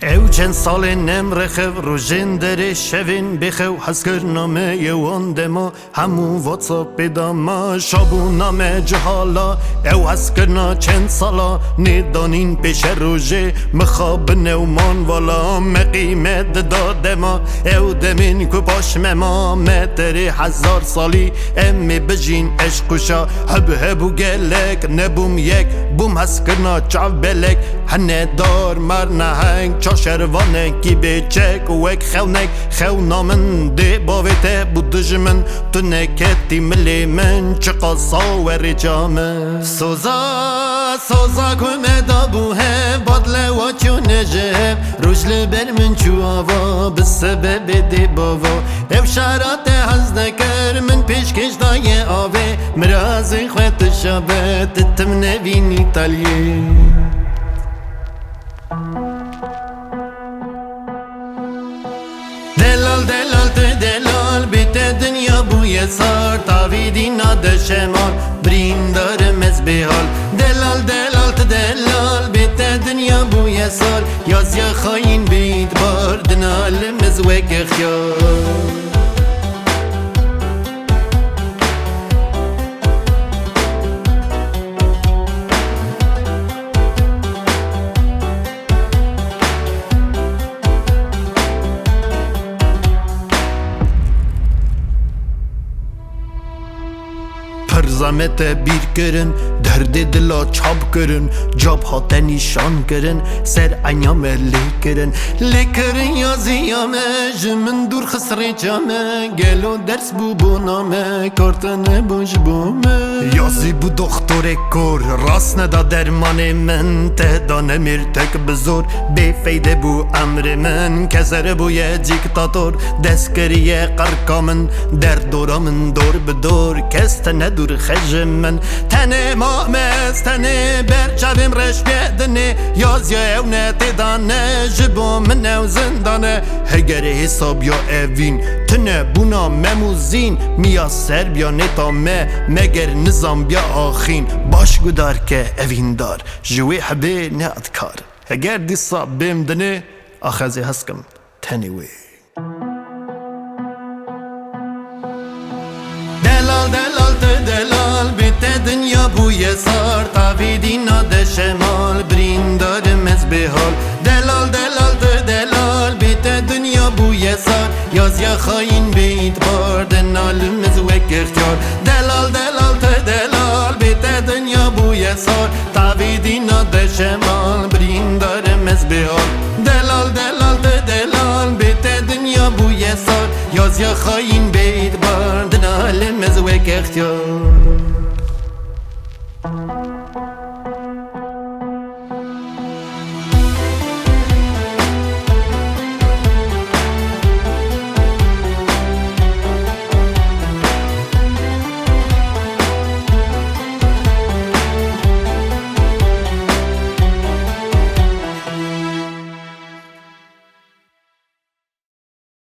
او چند سال نمرخو رو جندر شوین بخو حس کرنامه یوان دما همو واتساپ داما شابو نامه جهالا او حس کرنا چند سالا ندانین پیش روژه مخاب نومان والا مقیمت دادما او دمین کو باش مما متری 1000 سالی امی بجین عشقوشا هبو گلک نبوم یک بوم حس کرنا چاو بلک هنه دار مرنه هنگ شروانه کی بچک وک خونک خونامن دی باوته بودجمن تو نکتی ملی من چقاسا و رجامه سوزا کمه دابوه بدله و چو نجه رجل بر من چو آوا بسبب دی باوا او شرات هز نکر من پیشکش دای آوه مرازی خواه شبه تتم نوین ایتالیه دلال بیت دنیا بوی سار تاویدی ناد شمال بریندار مزبیال دلال بیت دنیا بوی سار یازیا خاین بید بار دنال مزوک خیال زحمت بیر کرن درد دلا چاب کرن جاب هات نشان کرن سر انیام لیکرن یازیامه جمن دور خسری جامه گلو درس بو نامه کارتن بوش بومه یازی بو دکتر کور راست ندا درمان من تهدان مرتک بزور بفیده بو امر من کسر بوی دیکتاتور دستگریه قرکامن در دورامن دور بدور کست ندور خجمن تنه مامز تنه برچویم رش بیدنه یازیا او نتیدانه جبو من او زندانه هگر حساب یا اوین تنه بونا مموزین میا سربیا نتامه مگر نظام بیا آخین باش گدار که اوین دار جوی حبه نهاد کار هگر دیسا بیم دنه آخازی هسکم تنیوی دلال بیت دنیا بوی سار تاویدی ناد شمال بریندار مزبیال دلال بیت دنیا بوی سار یازیا خاین بید بار دنال مزوک اختیار دلال بیت دنیا بوی سار تاویدی ناد شمال بریندار مزبیال دلال بیت دنیا بوی سار یازیا خاین بید بار دنال مزوک اختیار